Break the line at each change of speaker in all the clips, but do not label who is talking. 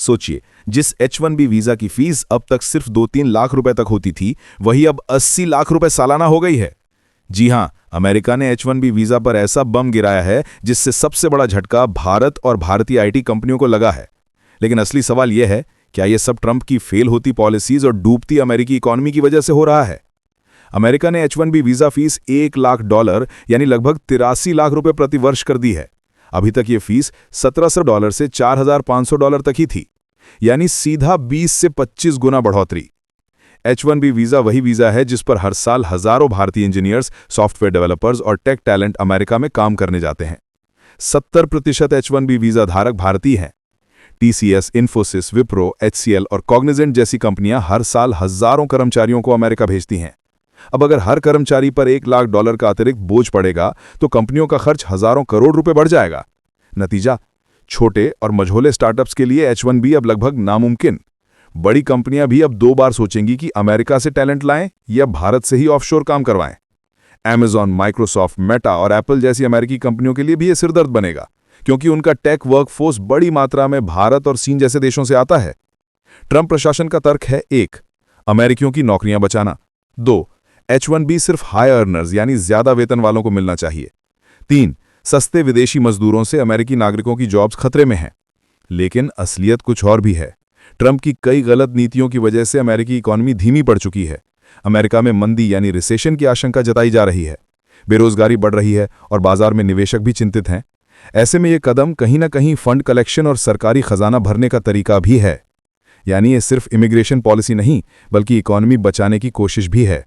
सोचिए, जिस H1B visa की फीस अब तक सिर्फ 2-3 लाख रुपए तक होती थी, वही अब 80 लाख रुपए सालाना हो गई है। जी हां, अमेरिका ने H1B वीजा पर ऐसा बम गिराया है जिससे सबसे बड़ा झटका भारत और भारतीय आईटी कंपनियों को लगा है। लेकिन असली सवाल यह है, क्या यह सब ट्रंप की फेल होती पॉलिसीज और डूबती अमेरिकी इकोनॉमी की वजह से हो रहा है? अमेरिका ने H1B वीजा फीस $1 लाख यानी लगभग 83 लाख रुपए प्रति वर्ष कर दी है। अभी तक यह फीस $1700 से $4500 तक ही थी, यानी सीधा 20 से 25 गुना बढ़ोतरी। H1B वीजा वही वीजा है जिस पर हर साल हजारों भारतीय इंजीनियर्स, सॉफ्टवेयर डेवलपर्स और टेक टैलेंट अमेरिका में काम करने जाते हैं। 70% H1B वीजा धारक भारतीय हैं। TCS, इन्फोसिस, विप्रो, HCL और कॉग्निजेंट जैसी कंपनियां हर साल हजारों कर्मचारियों को अमेरिका भेजती हैं। अब अगर हर कर्मचारी पर $1 लाख का अतिरिक्त बोझ पड़ेगा तो कंपनियों का खर्च हजारों करोड़ रुपए बढ़ जाएगा। नतीजा, छोटे और मझोले स्टार्टअप्स के लिए H1B अब लगभग नामुमकिन। बड़ी कंपनियां भी अब 2 बार सोचेंगी कि अमेरिका से टैलेंट लाएं या भारत से ही ऑफशोर काम करवाएं। Amazon, माइक्रोसॉफ्ट, मेटा और एप्पल जैसी अमेरिकी कंपनियों के लिए भी यह सिरदर्द बनेगा, क्योंकि उनका टेक वर्कफोर्स बड़ी मात्रा में भारत और चीन जैसे देशों से आता है। ट्रंप प्रशासन का तर्क है 1. अमेरिकियों की नौकरियां बचाना। 2. H1B सिर्फ हाई अर्नर्स यानी ज्यादा वेतन वालों को मिलना चाहिए। 3. सस्ते विदेशी मजदूरों से अमेरिकी नागरिकों की जॉब्स खतरे में हैं। लेकिन असलियत कुछ और भी है। ट्रंप की कई गलत नीतियों की वजह से अमेरिकी इकोनॉमी धीमी पड़ चुकी है। अमेरिका में मंदी यानी रिसेशन की आशंका जताई जा रही है। बेरोजगारी बढ़ रही है और बाजार में निवेशक भी चिंतित हैं। ऐसे में यह कदम कहीं ना कहीं फंड कलेक्शन और सरकारी खजाना भरने का तरीका भी है। यानी ये सिर्फ इमिग्रेशन पॉलिसी नहीं, बल्कि इकोनॉमी बचाने की कोशिश भी है।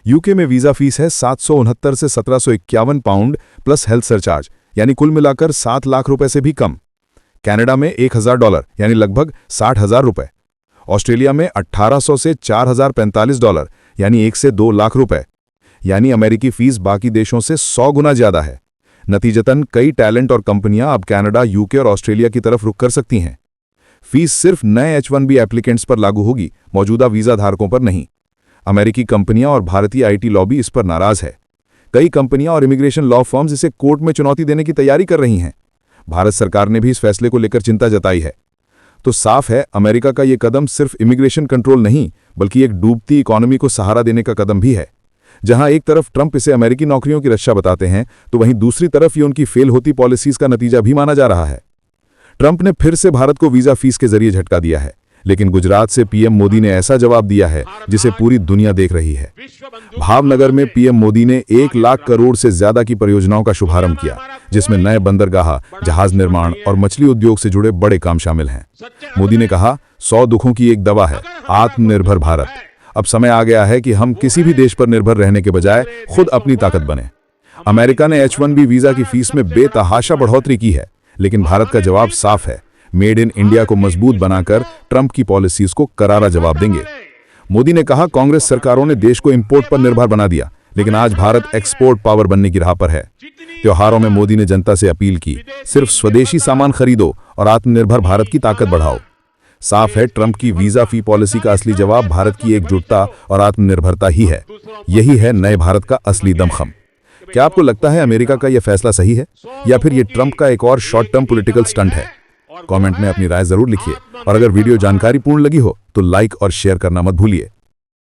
यूके में वीजा फीस है 769 से 1751 पाउंड प्लस हेल्थ सरचार्ज, यानी कुल मिलाकर 7 लाख रुपए से भी कम। कनाडा में $1000 यानी लगभग 60,000 रुपए। ऑस्ट्रेलिया में 1800 से $4045 यानी 1 से 2 लाख रुपए। यानी अमेरिकी फीस बाकी देशों से 100 गुना ज्यादा है। नतीजतन कई टैलेंट और कंपनियां अब कनाडा, यूके और ऑस्ट्रेलिया की तरफ रुख कर सकती हैं। फीस सिर्फ नए H1B एप्लीकेंट्स पर लागू होगी, मौजूदा वीजा धारकों पर नहीं। अमेरिकी कंपनियां और भारतीय आईटी लॉबी इस पर नाराज है। कई कंपनियां और इमिग्रेशन लॉ फर्म्स इसे कोर्ट में चुनौती देने की तैयारी कर रही हैं। भारत सरकार ने भी इस फैसले को लेकर चिंता जताई है। तो साफ है, अमेरिका का यह कदम सिर्फ इमिग्रेशन कंट्रोल नहीं, बल्कि एक डूबती इकोनॉमी को सहारा देने का कदम भी है। जहां एक तरफ ट्रंप इसे अमेरिकी नौकरियों की रक्षा बताते हैं, तो वहीं दूसरी तरफ ये उनकी फेल होती पॉलिसीज का नतीजा भी माना जा रहा है। ट्रंप ने फिर से भारत को वीजा फीस के जरिए झटका दिया है, लेकिन गुजरात से पीएम मोदी ने ऐसा जवाब दिया है जिसे पूरी दुनिया देख रही है। भावनगर में पीएम मोदी ने 1 लाख करोड़ से ज्यादा की परियोजनाओं का शुभारंभ किया, जिसमें नए बंदरगाह, जहाज निर्माण और मछली उद्योग से जुड़े बड़े काम शामिल हैं। मोदी ने कहा, 100 दुखों की एक दवा है, आत्मनिर्भर भारत। अब समय आ गया है कि हम किसी भी देश पर निर्भर रहने के बजाय खुद अपनी ताकत बने। अमेरिका ने H1B वीजा की फीस में बेतहाशा बढ़ोतरी की है, लेकिन भारत का जवाब साफ है। मेड इन इंडिया को मजबूत बनाकर ट्रंप की पॉलिसीज को करारा जवाब देंगे। मोदी ने कहा, कांग्रेस सरकारों ने देश को इंपोर्ट पर निर्भर बना दिया, लेकिन आज भारत एक्सपोर्ट पावर बनने की राह पर है। त्योहारों में मोदी ने जनता से अपील की, सिर्फ स्वदेशी सामान खरीदो और आत्मनिर्भर भारत की ताकत बढ़ाओ। साफ है, ट्रंप की वीजा फी पॉलिसी का असली जवाब भारत की एकजुटता और आत्मनिर्भरता ही है। यही है नए भारत का असली दमखम। क्या आपको लगता है अमेरिका का यह फैसला सही है, या फिर यह ट्रंप का एक और शॉर्ट टर्म पॉलिटिकल स्टंट है? कमेंट में अपनी राय जरूर लिखिए, और अगर वीडियो जानकारीपूर्ण लगी हो तो लाइक और शेयर करना मत भूलिए।